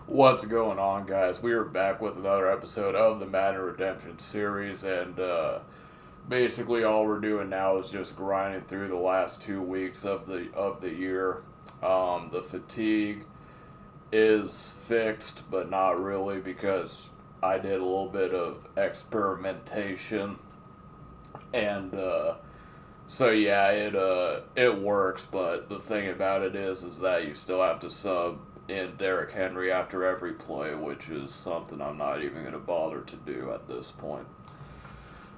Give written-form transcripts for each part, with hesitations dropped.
What's going on, guys? We are back with another episode of the Madden Redemption series, and basically all we're doing now is just grinding through the last 2 weeks of the year. The fatigue is fixed, but not really because I did a little bit of experimentation, and so yeah, it works. But the thing about it is that you still have to sub in Derrick Henry after every play, which is something I'm not even going to bother to do at this point.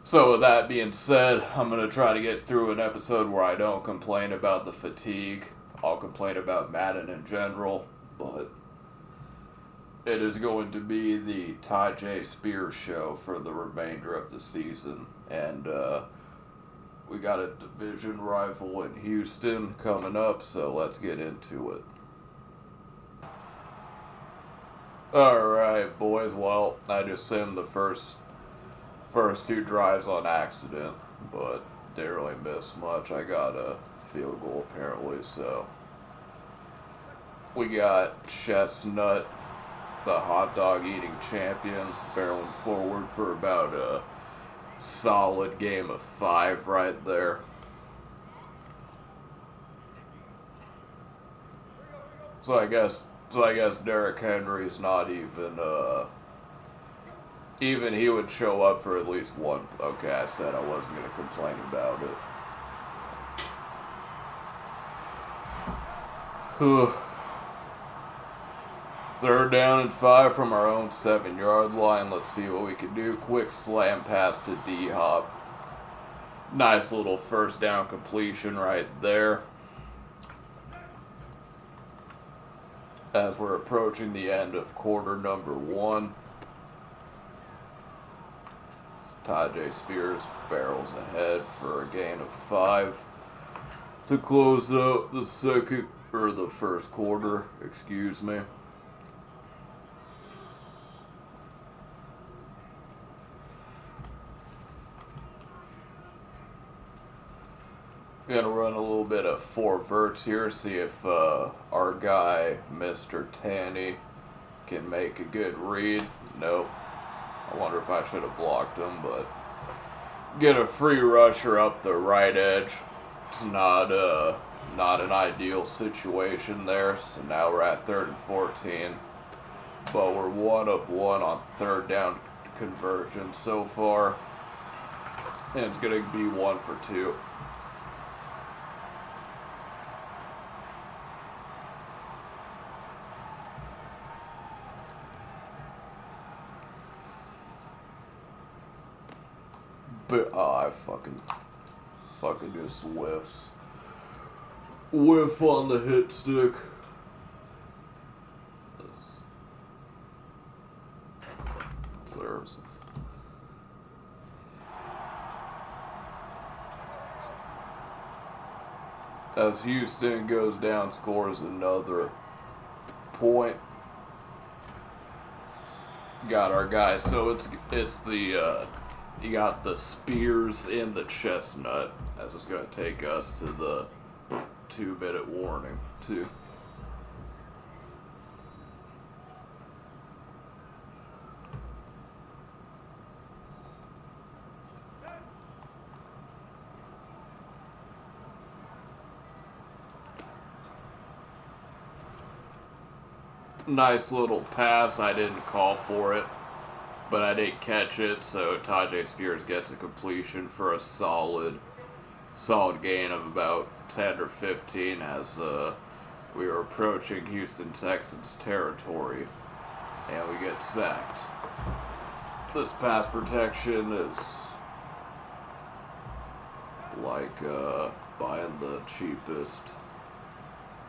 So with that being said, I'm going to try to get through an episode where I don't complain about the fatigue. I'll complain about Madden in general, but it is going to be the Tyjae Spears show for the remainder of the season, and we got a division rival in Houston coming up, so let's get into it. Alright, boys, well, I just sent the first two drives on accident, but didn't really miss much. I got a field goal apparently, so we got Chestnut, the hot dog eating champion, barreling forward for about a solid game of 5 right there. So I guess Derrick Henry's not even he would show up for at least one. Okay, I said I wasn't gonna complain about it. Third down and 5 from our own 7-yard line. Let's see what we can do. Quick slam pass to D Hop. Nice little first down completion right there. As we're approaching the end of quarter number 1. Tyjae Spears barrels ahead for a gain of 5 to close out the first quarter, excuse me. Gonna run a little bit of 4 verts here, see if our guy, Mr. Tanny, can make a good read. Nope. I wonder if I should have blocked him, but get a free rusher up the right edge. It's not an ideal situation there. So now we're at 3rd and 14, but we're 1 of 1 on 3rd down conversion so far, and it's gonna be 1 for 2. But I fucking just whiff on the hit stick. Deserves. As Houston goes down, scores another point. Got our guy. So it's the you got the Spears in the Chestnut, as it's gonna take us to the 2-minute warning too. Nice little pass. I didn't call for it, but I didn't catch it, so Tyjae Spears gets a completion for a solid gain of about 10 or 15 as we are approaching Houston Texans territory, and we get sacked. This pass protection is like buying the cheapest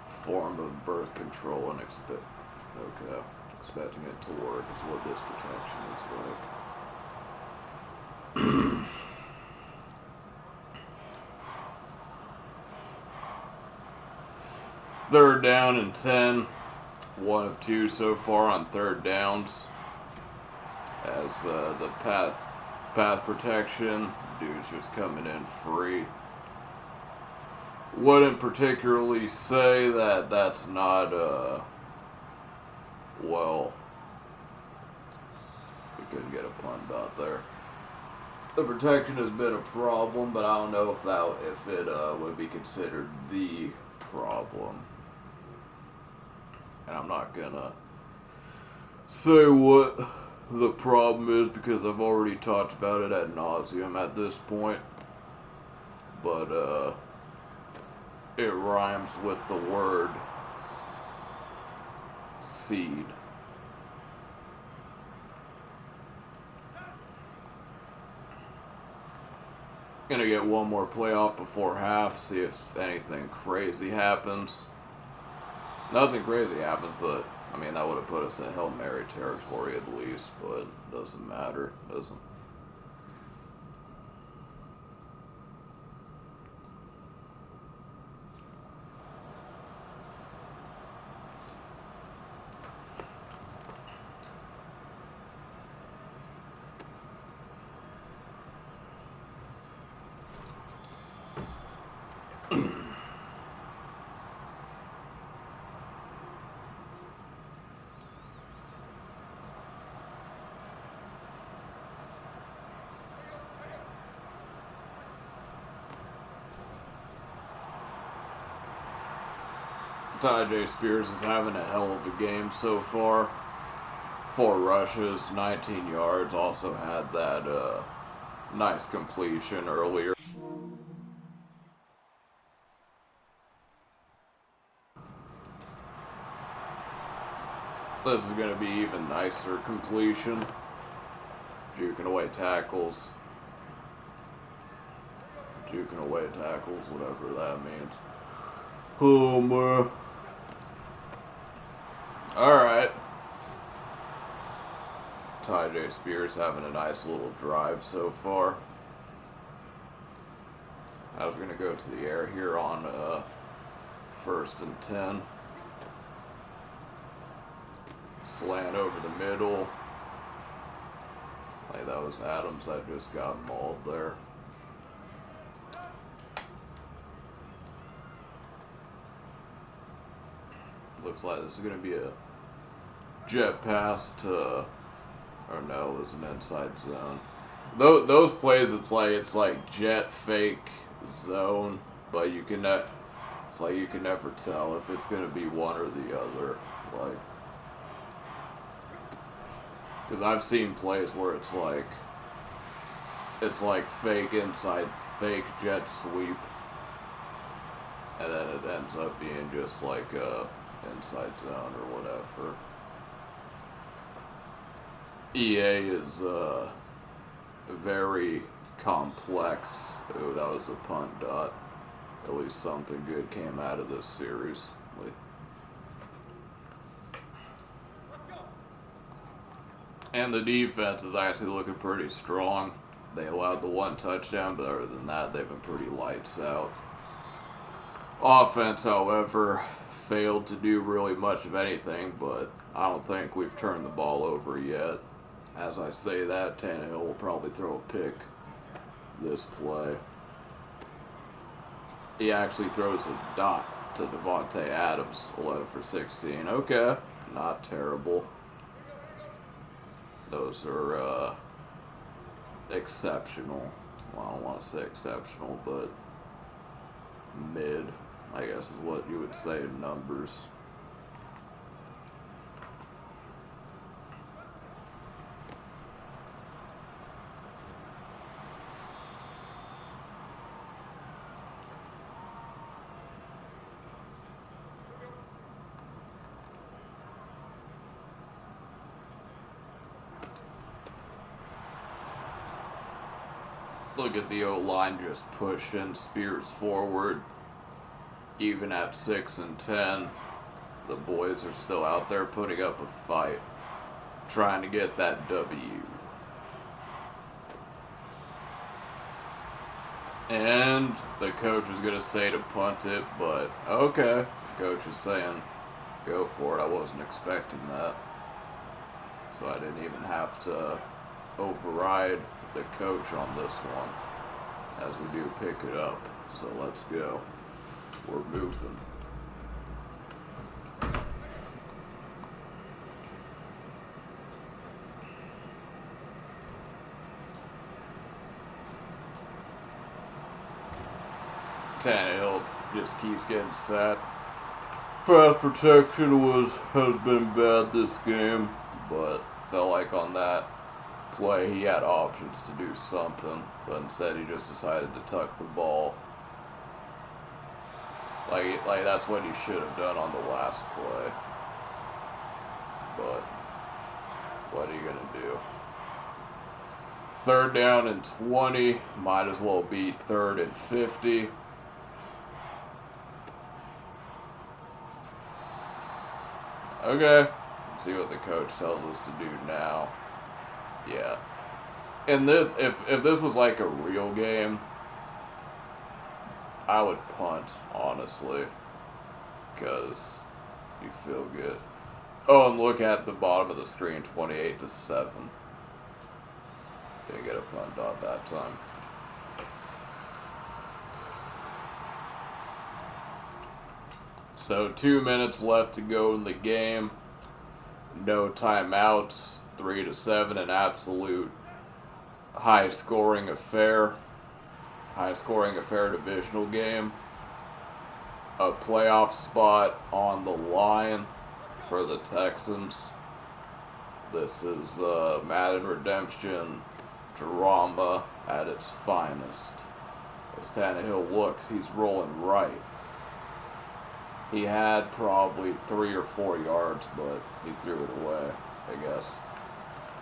form of birth control and expecting it to work is what this protection is like. Third down and 10. 1 of 2 so far on 3rd downs. As the pass protection, dude's just coming in free. Wouldn't particularly say that that's not well, we couldn't get a punt dot there. The protection has been a problem, but I don't know if it would be considered the problem. And I'm not gonna say what the problem is because I've already talked about it ad nauseum at this point. But it rhymes with the word seed. Gonna get one more playoff before half, see if anything crazy happens. Nothing crazy happens, but I mean that would have put us in Hail Mary territory at least, but doesn't matter, doesn't. Tyjae Spears is having a hell of a game so far. 4 rushes, 19 yards. Also had that nice completion earlier. This is going to be even nicer completion. Juking away tackles. Juking away tackles, whatever that means. Oh, man. Alright. Tyjae Spears having a nice little drive so far. I was going to go to the air here on 1st and 10. Slant over the middle. Like that was Adams that just got mauled there. Looks like this is going to be a jet pass to, or no, it was an inside zone. Those plays, it's like jet fake zone, but you can it's like you can never tell if it's going to be one or the other. Like, because I've seen plays where it's like fake inside, fake jet sweep, and then it ends up being just like a inside zone or whatever. EA is very complex. Ooh, that was a punt dot. At least something good came out of this series. And the defense is actually looking pretty strong. They allowed the 1 touchdown, but other than that, they've been pretty lights out. Offense, however, failed to do really much of anything, but I don't think we've turned the ball over yet. As I say that, Tannehill will probably throw a pick this play. He actually throws a dot to Devontae Adams, 11 for 16. Okay, not terrible. Those are exceptional. Well, I don't want to say exceptional, but mid, I guess is what you would say in numbers. Look at the O-line just pushing Spears forward. Even at 6 and 10, the boys are still out there putting up a fight, trying to get that W. And the coach is going to say to punt it, but okay. The coach is saying, go for it. I wasn't expecting that. So I didn't even have to override the coach on this one, as we do pick it up. So let's go. We're moving. Tannehill just keeps getting sacked. Pass protection has been bad this game, but felt like on that play he had options to do something, but instead he just decided to tuck the ball. Like that's what he should have done on the last play. But what are you gonna do? 3rd down and 20, might as well be 3rd and 50. Okay, let's see what the coach tells us to do now. Yeah. And this, if this was like a real game, I would punt, honestly, because you feel good. Oh, and look at the bottom of the screen, 28-7. Didn't get a punt dot that time. So 2 minutes left to go in the game. No timeouts. 3-7, an absolute high-scoring affair. High-scoring affair divisional game. A playoff spot on the line for the Texans. This is Madden Redemption drama at its finest. As Tannehill looks, he's rolling right. He had probably 3 or 4 yards, but he threw it away, I guess.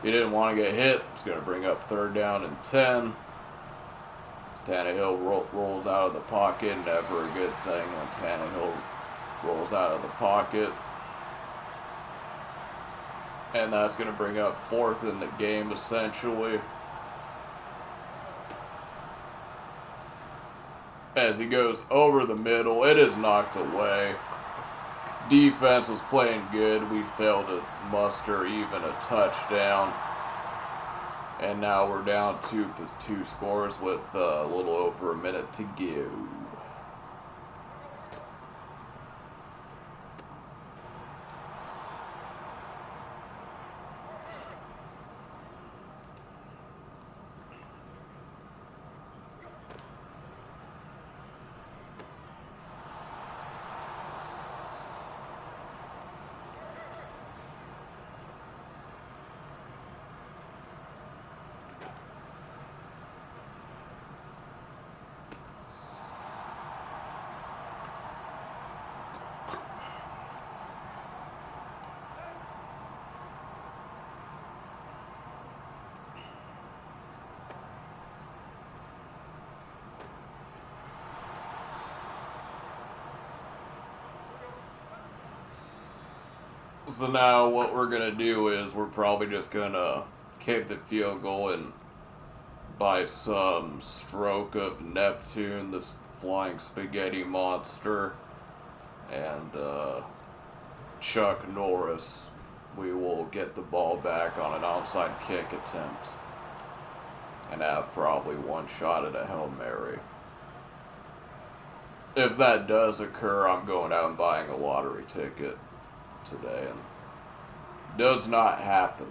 He didn't want to get hit. It's going to bring up 3rd down and 10. As Tannehill rolls out of the pocket. Never a good thing when Tannehill rolls out of the pocket. And that's going to bring up 4th in the game, essentially. As he goes over the middle, it is knocked away. Defense was playing good. We failed to muster even a touchdown. And now we're down two scores with a little over a minute to go. So now what we're going to do is we're probably just going to kick the field goal and by some stroke of Neptune, this flying spaghetti monster, and Chuck Norris, we will get the ball back on an onside kick attempt and have probably one shot at a Hail Mary. If that does occur, I'm going out and buying a lottery ticket today, and does not happen.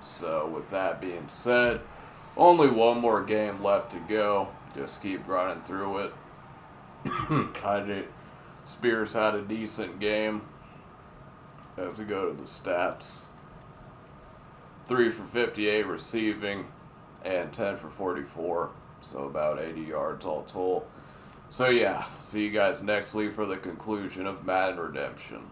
So with that being said, only one more game left to go. Just keep running through it. Tyjae Spears had a decent game. As we go to the stats, 3 for 58 receiving and 10 for 44, so about 80 yards all told. So yeah, see you guys next week for the conclusion of Madden Redemption.